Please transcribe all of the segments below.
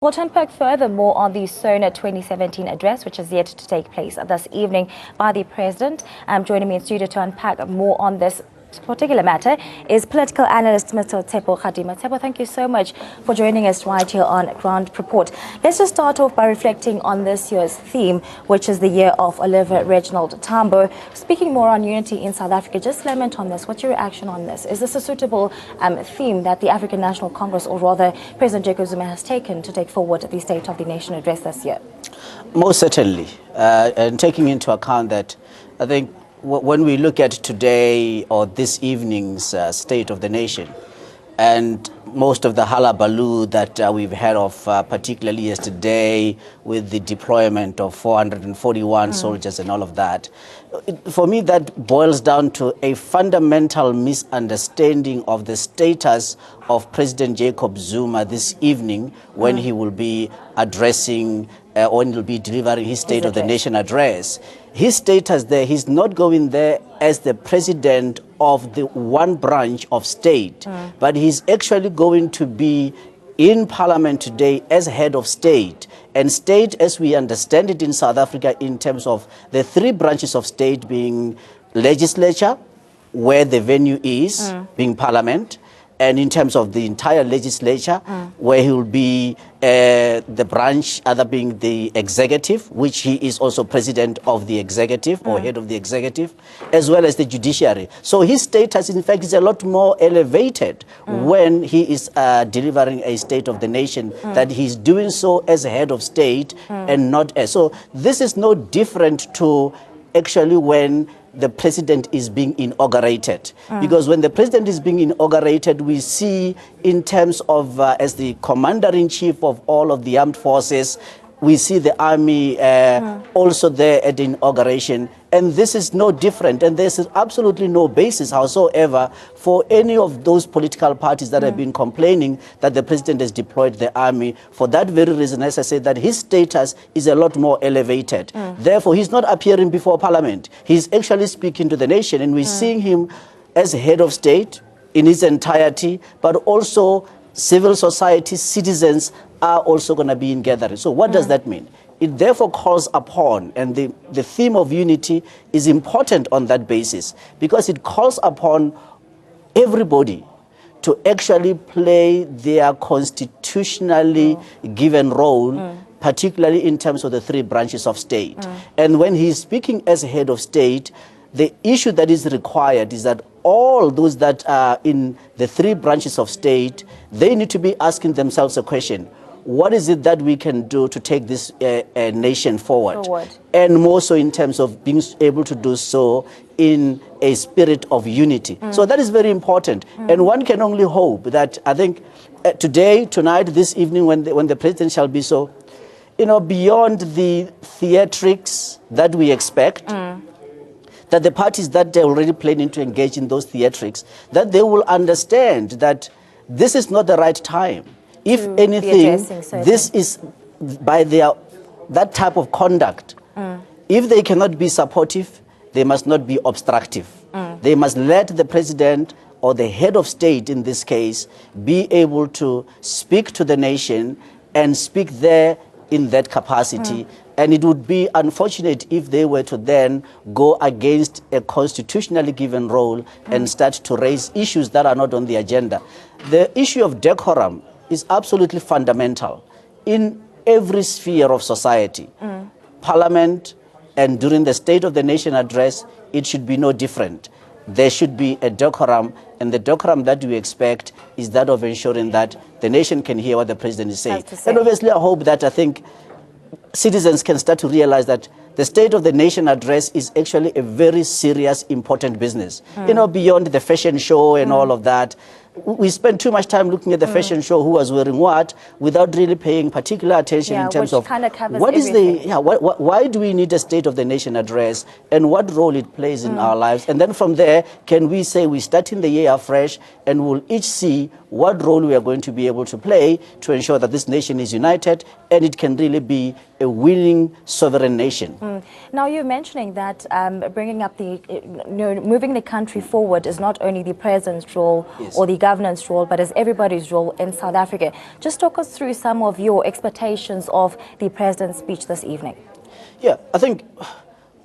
We'll unpack furthermore on the Sona 2017 address, which is yet to take place this evening by the President. Joining me in studio to unpack more on this particular matter is political analyst Mr. Tsepo Khadima. Tsepo, thank you so much for joining us right here on Ground Report. Let's just start off by reflecting on this year's theme, which is the year of Oliver Tambo. Speaking more on unity in South Africa, just lament on this. What's your reaction on this? Is this a suitable theme that the African National Congress, or rather President Jacob Zuma, has taken to take forward the State of the Nation address this year? Most certainly, and taking into account that, I think when we look at today or this evening's State of the Nation, and most of the hullabaloo that we've had of, particularly yesterday, with the deployment of 441 soldiers and all of that, for me that boils down to a fundamental misunderstanding of the status of President Jacob Zuma this evening when he will be addressing or he will be delivering his State of the Nation address. His status there, he's not going there as the president of the one branch of state, but he's actually going to be in Parliament today as head of state. And state, as we understand it in South Africa, in terms of the three branches of state being legislature, where the venue is, being Parliament, and in terms of the entire legislature, where he will be the branch, other being the executive, which he is also president of the executive or head of the executive, as well as the judiciary. So his status, in fact, is a lot more elevated when he is delivering a State of the Nation, that he's doing so as a head of state and not as. So this is no different to actually when the president is being inaugurated. Because when the president is being inaugurated, we see in terms of, as the commander-in-chief of all of the armed forces, we see the army also there at the inauguration. And this is no different. And there's absolutely no basis whatsoever for any of those political parties that have been complaining that the president has deployed the army. For that very reason, as I said, that his status is a lot more elevated. Therefore, he's not appearing before Parliament. He's actually speaking to the nation. And we're seeing him as head of state in his entirety, but also civil society, citizens are also going to be in gathering. So what does that mean? It therefore calls upon, and the theme of unity is important on that basis, because it calls upon everybody to actually play their constitutionally given role, particularly in terms of the three branches of state. And when he's speaking as head of state, the issue that is required is that all those that are in the three branches of state, they need to be asking themselves a question: what is it that we can do to take this nation forward? And more so in terms of being able to do so in a spirit of unity. So that is very important. And one can only hope that, I think, today, tonight, this evening, when the president shall be so, beyond the theatrics that we expect, that the parties that they're already planning to engage in those theatrics, that they will understand that this is not the right time. If anything, this is by that type of conduct. If they cannot be supportive, they must not be obstructive. They must let the president or the head of state, in this case, be able to speak to the nation and speak there in that capacity. And it would be unfortunate if they were to then go against a constitutionally given role and start to raise issues that are not on the agenda. The issue of decorum is absolutely fundamental in every sphere of society. Parliament, and during the State of the Nation address, it should be no different. There should be a decorum, and the decorum that we expect is that of ensuring that the nation can hear what the president is saying. And obviously, I hope that, I think, citizens can start to realize that the State of the Nation address is actually a very serious, important business. Beyond the fashion show and all of that, we spend too much time looking at the fashion show, who was wearing what, without really paying particular attention in terms of what is why do we need a State of the Nation address and what role it plays in our lives. And then from there, can we say we're starting the year afresh and we'll each see what role we are going to be able to play to ensure that this nation is united and it can really be a winning sovereign nation. Now, you're mentioning that bringing up moving the country forward is not only the president's role or the governance role, but as everybody's role in South Africa. Just talk us through some of your expectations of the president's speech this evening. Yeah, I think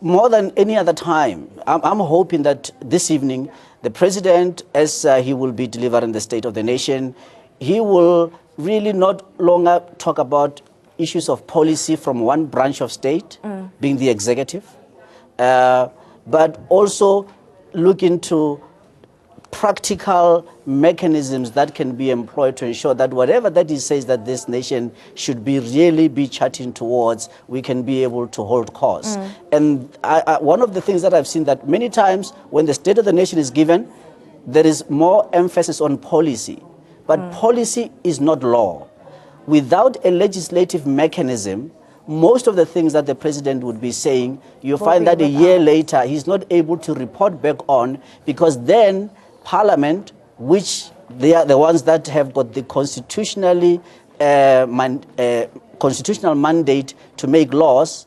more than any other time, I'm hoping that this evening, the president, as he will be delivering the State of the Nation, he will really not longer talk about issues of policy from one branch of state, being the executive, but also look into practical mechanisms that can be employed to ensure that whatever that he says that this nation should be really be charting towards, we can be able to hold course. And one of the things that I've seen that many times when the State of the Nation is given, there is more emphasis on policy. But policy is not law. Without a legislative mechanism, most of the things that the president would be saying, you find that a year later, he's not able to report back on, because then Parliament, which they are the ones that have got the constitutional mandate to make laws,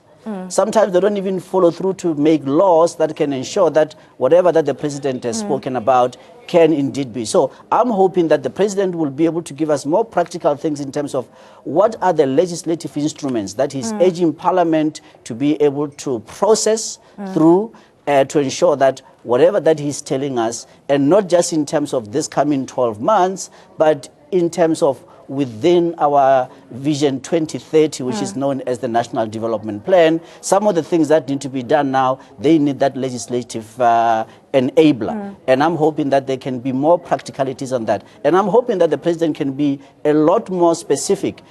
sometimes they don't even follow through to make laws that can ensure that whatever that the president has spoken about can indeed be. So I'm hoping that the president will be able to give us more practical things in terms of what are the legislative instruments that he's urging Parliament to be able to process through to ensure that whatever that he's telling us, and not just in terms of this coming 12 months, but in terms of within our Vision 2030, which is known as the National Development Plan, some of the things that need to be done now, they need that legislative enabler. And I'm hoping that there can be more practicalities on that. And I'm hoping that the president can be a lot more specific.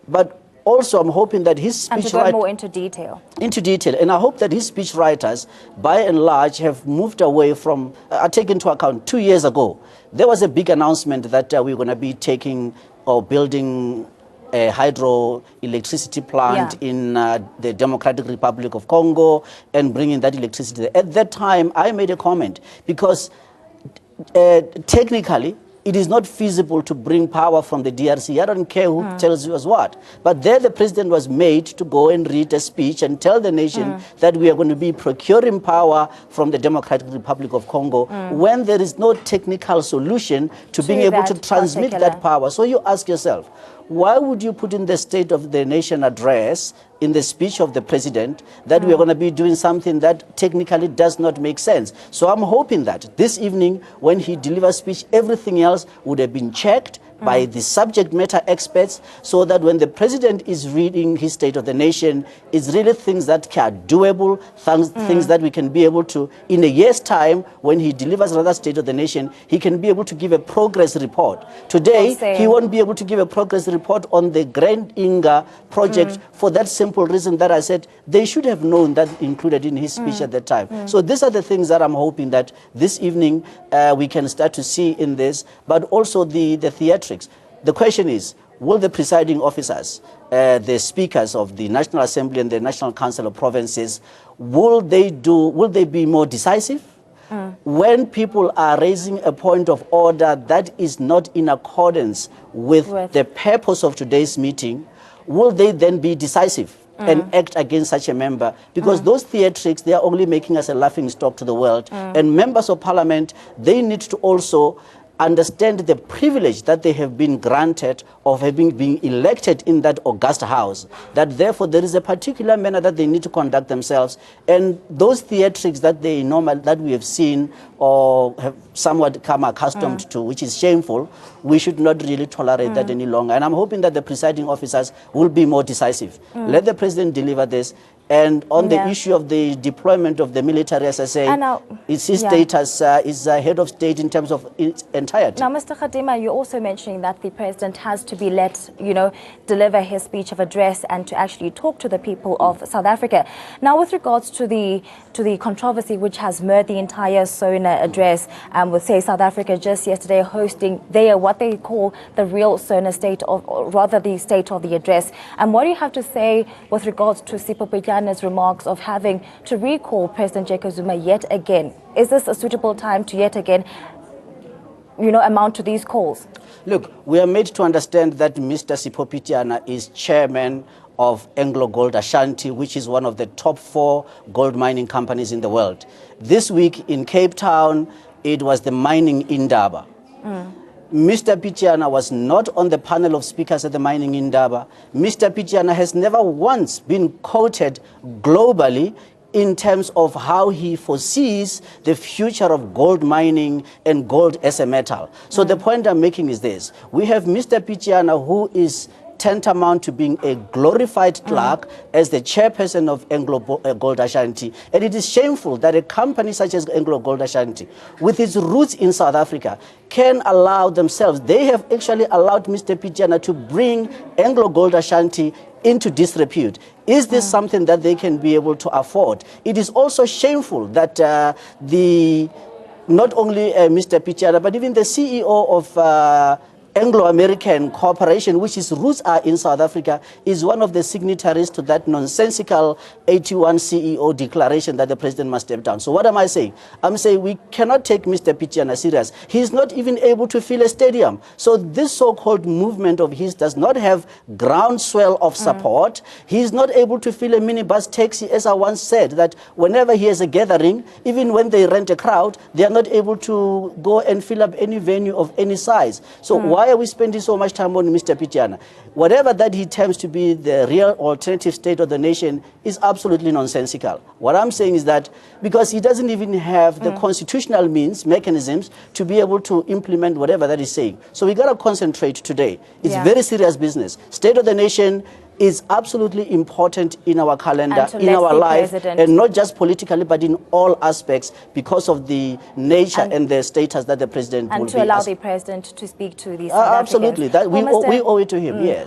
But also, I'm hoping that his speech... And to go more into detail. Into detail. And I hope that his speech writers, by and large, have moved away from... I take into account 2 years ago, there was a big announcement that we're going to be taking or building a hydroelectricity plant in the Democratic Republic of Congo and bringing that electricity there. At that time, I made a comment because technically, it is not feasible to bring power from the DRC. I don't care who tells you as what. But there the president was made to go and read a speech and tell the nation that we are going to be procuring power from the Democratic Republic of Congo when there is no technical solution to being able to transmit that power. So you ask yourself, why would you put in the State of the Nation address in the speech of the president that we are going to be doing something that technically does not make sense? So I'm hoping that this evening when he delivers speech, everything else would have been checked by the subject matter experts, so that when the president is reading his State of the Nation, it's really things that are doable, things that we can be able to, in a year's time, when he delivers another State of the Nation, he can be able to give a progress report. Today, he won't be able to give a progress report on the Grand Inga project for that simple reason that I said they should have known that included in his speech at that time. So these are the things that I'm hoping that this evening we can start to see in this, but also the theatrics. The question is, will the presiding officers, the speakers of the National Assembly and the National Council of Provinces, will they be more decisive? When people are raising a point of order that is not in accordance with the purpose of today's meeting, will they then be decisive and act against such a member? Because those theatrics, they are only making us a laughing stock to the world. And members of parliament, they need to also understand the privilege that they have been granted of having been elected in that august house, that therefore there is a particular manner that they need to conduct themselves. And those theatrics that that we have seen or have somewhat become accustomed to, which is shameful, we should not really tolerate that any longer. And I'm hoping that the presiding officers will be more decisive. Let the president deliver this. And on the issue of the deployment of the military, as I say, it's his status is head of state in terms of its entirety. Now, Mr. Khadima, you're also mentioning that the president has to be let, deliver his speech of address and to actually talk to the people of South Africa. Now, with regards to the controversy which has mirrored the entire Sona address, with, say, South Africa just yesterday hosting what they call the real Sona state, or rather the state of the address. And what do you have to say with regards to Sipho Petyana's remarks of having to recall President Jacob Zuma yet again? Is this a suitable time to yet again, amount to these calls? Look, we are made to understand that Mr. Sipho Petyana is chairman of Anglo Gold Ashanti, which is one of the top 4 gold mining companies in the world. This week in Cape Town, it was the mining Indaba. Mr. Pichiana was not on the panel of speakers at the Mining Indaba. Mr. Pichiana has never once been quoted globally in terms of how he foresees the future of gold mining and gold as a metal. So the point I'm making is this. We have Mr. Pichiana, who is tantamount to being a glorified clerk as the chairperson of Anglo Gold Ashanti. And it is shameful that a company such as Anglo Gold Ashanti, with its roots in South Africa, can allow themselves, they have actually allowed Mr. Pichiana to bring Anglo Gold Ashanti into disrepute. Is this something that they can be able to afford? It is also shameful that not only Mr. Pichiana, but even the CEO of Anglo-American Corporation, which its roots are in South Africa, is one of the signatories to that nonsensical 81 CEO declaration that the president must step down. So what am I saying? I'm saying we cannot take Mr. Pichiana serious. He's not even able to fill a stadium. So this so-called movement of his does not have groundswell of support. He's not able to fill a minibus taxi, as I once said, that whenever he has a gathering, even when they rent a crowd, they are not able to go and fill up any venue of any size. So why are we spending so much time on Mr. Pichiana? Whatever that he terms to be the real alternative state of the nation is absolutely nonsensical. What I'm saying is that because he doesn't even have the constitutional mechanisms to be able to implement whatever that he's saying. So we got to concentrate today. It's very serious business. State of the nation is absolutely important in our calendar, in our life, and not just politically, but in all aspects because of the nature and the status that the president will be. And to allow the president to speak to these absolutely, that we owe it to him, yes.